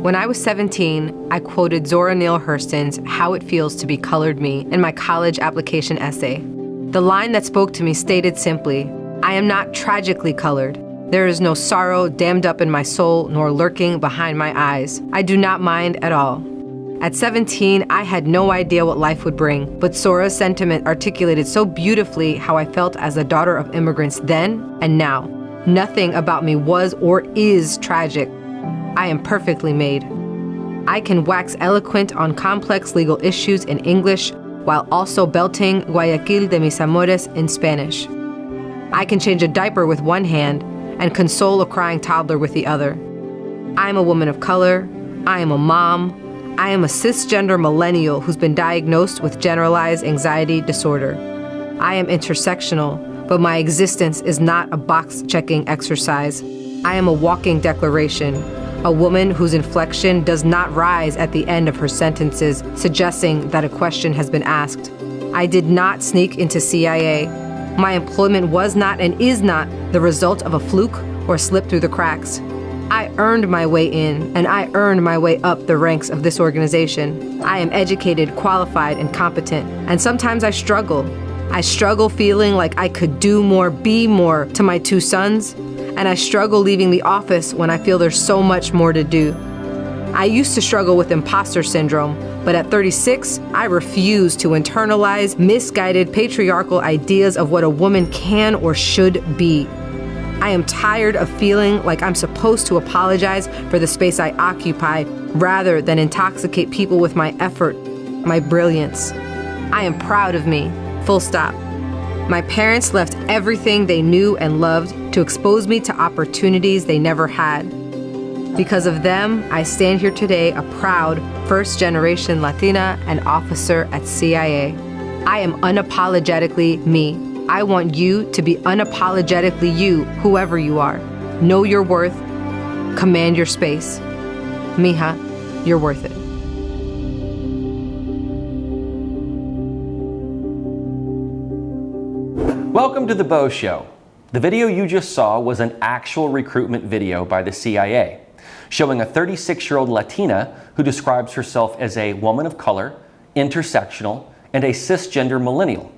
When I was 17, I quoted Zora Neale Hurston's How It Feels to Be Colored Me in my college application essay. The line that spoke to me stated simply, I am not tragically colored. There is no sorrow dammed up in my soul nor lurking behind my eyes. I do not mind at all. At 17, I had no idea what life would bring, but Zora's sentiment articulated so beautifully how I felt as a daughter of immigrants then and now. Nothing about me was or is tragic. I am perfectly made. I can wax eloquent on complex legal issues in English while also belting Guayaquil de mis amores in Spanish. I can change a diaper with one hand and console a crying toddler with the other. I am a woman of color. I am a mom. I am a cisgender millennial who's been diagnosed with generalized anxiety disorder. I am intersectional, but my existence is not a box-checking exercise. I am a walking declaration, a woman whose inflection does not rise at the end of her sentences, suggesting that a question has been asked. I did not sneak into CIA. My employment was not and is not the result of a fluke or slip through the cracks. I earned my way in, and I earned my way up the ranks of this organization. I am educated, qualified, and competent, and sometimes I struggle. I struggle feeling like I could do more, be more to my two sons, and I struggle leaving the office when I feel there's so much more to do. I used to struggle with imposter syndrome, but at 36, I refuse to internalize misguided patriarchal ideas of what a woman can or should be. I am tired of feeling like I'm supposed to apologize for the space I occupy rather than intoxicate people with my effort, my brilliance. I am proud of me, full stop. My parents left everything they knew and loved to expose me to opportunities they never had. Because of them, I stand here today a proud first-generation Latina and officer at CIA. I am unapologetically me. I want you to be unapologetically you, whoever you are. Know your worth. Command your space. Mija, you're worth it. Welcome to the Beau Show. The video you just saw was an actual recruitment video by the CIA, showing a 36-year-old Latina who describes herself as a woman of color, intersectional, and a cisgender millennial.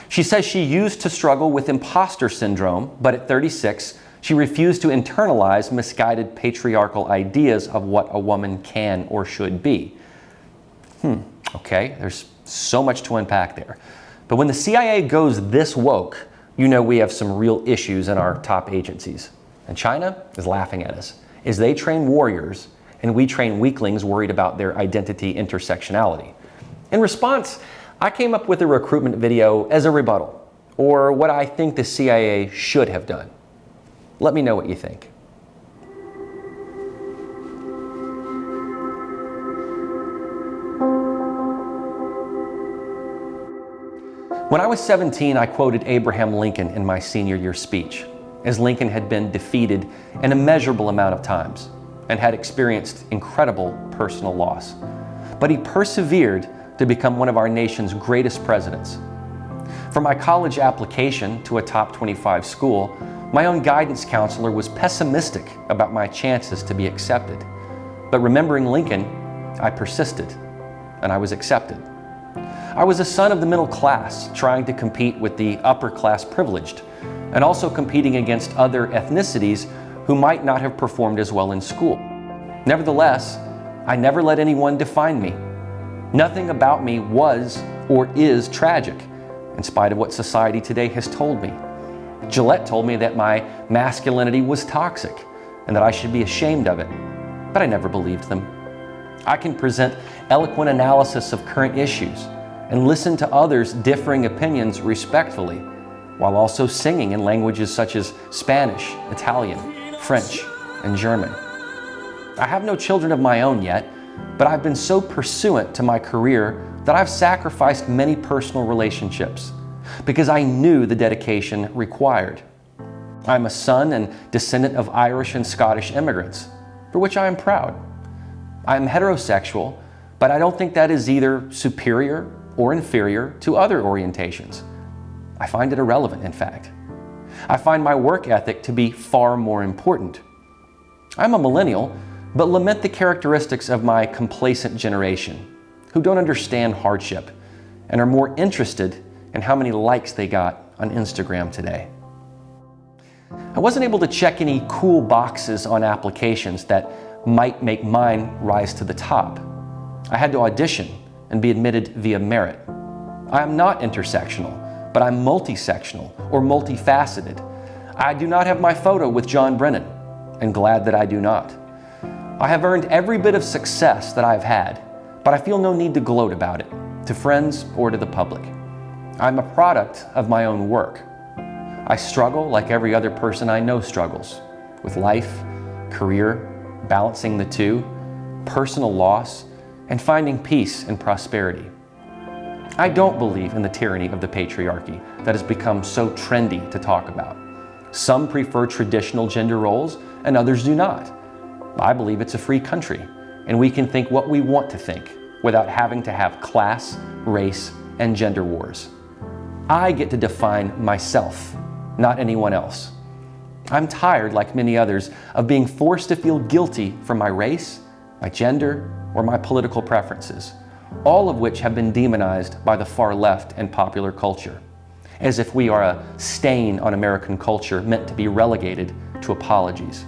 She says she used to struggle with imposter syndrome, but at 36, she refused to internalize misguided patriarchal ideas of what a woman can or should be. Okay, there's so much to unpack there. But when the CIA goes this woke, you know we have some real issues in our top agencies. And China is laughing at us as they train warriors and we train weaklings worried about their identity intersectionality. In response, I came up with a recruitment video as a rebuttal, or what I think the CIA should have done. Let me know what you think. When I was 17, I quoted Abraham Lincoln in my senior year speech, as Lincoln had been defeated an immeasurable amount of times and had experienced incredible personal loss. But he persevered to become one of our nation's greatest presidents. For my college application to a top 25 school, my own guidance counselor was pessimistic about my chances to be accepted. But remembering Lincoln, I persisted, and I was accepted. I was a son of the middle class, trying to compete with the upper class privileged, and also competing against other ethnicities who might not have performed as well in school. Nevertheless, I never let anyone define me. Nothing about me was or is tragic, in spite of what society today has told me. Gillette told me that my masculinity was toxic and that I should be ashamed of it, but I never believed them. I can present eloquent analysis of current issues and listen to others' differing opinions respectfully, while also singing in languages such as Spanish, Italian, French, and German. I have no children of my own yet, but I've been so pursuant to my career that I've sacrificed many personal relationships because I knew the dedication required. I'm a son and descendant of Irish and Scottish immigrants, for which I am proud. I am heterosexual, but I don't think that is either superior or inferior to other orientations. I find it irrelevant, in fact. I find my work ethic to be far more important. I'm a millennial, but lament the characteristics of my complacent generation, who don't understand hardship and are more interested in how many likes they got on Instagram today. I wasn't able to check any cool boxes on applications that might make mine rise to the top. I had to audition and be admitted via merit. I am not intersectional, but I'm multisectional or multifaceted. I do not have my photo with John Brennan, and glad that I do not. I have earned every bit of success that I've had, but I feel no need to gloat about it, to friends or to the public. I'm a product of my own work. I struggle like every other person I know struggles, with life, career, balancing the two, personal loss, and finding peace and prosperity. I don't believe in the tyranny of the patriarchy that has become so trendy to talk about. Some prefer traditional gender roles and others do not. I believe it's a free country and we can think what we want to think without having to have class, race, and gender wars. I get to define myself, not anyone else. I'm tired, like many others, of being forced to feel guilty for my race, my gender, or my political preferences, all of which have been demonized by the far left and popular culture, as if we are a stain on American culture meant to be relegated to apologies.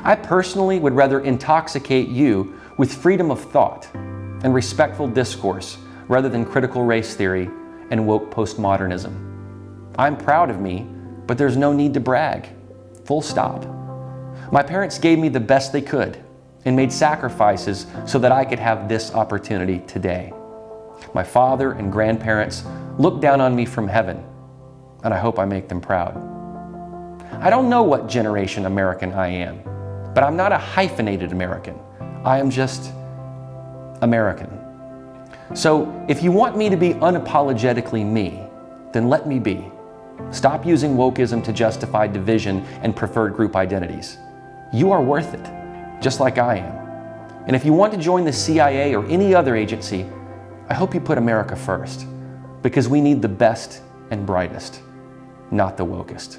I personally would rather intoxicate you with freedom of thought and respectful discourse rather than critical race theory and woke postmodernism. I'm proud of me, but there's no need to brag. Full stop. My parents gave me the best they could and made sacrifices so that I could have this opportunity today. My father and grandparents look down on me from heaven, and I hope I make them proud. I don't know what generation American I am, but I'm not a hyphenated American. I am just American. So if you want me to be unapologetically me, then let me be. Stop using wokeism to justify division and preferred group identities. You are worth it, just like I am. And if you want to join the CIA or any other agency, I hope you put America first, because we need the best and brightest, not the wokest.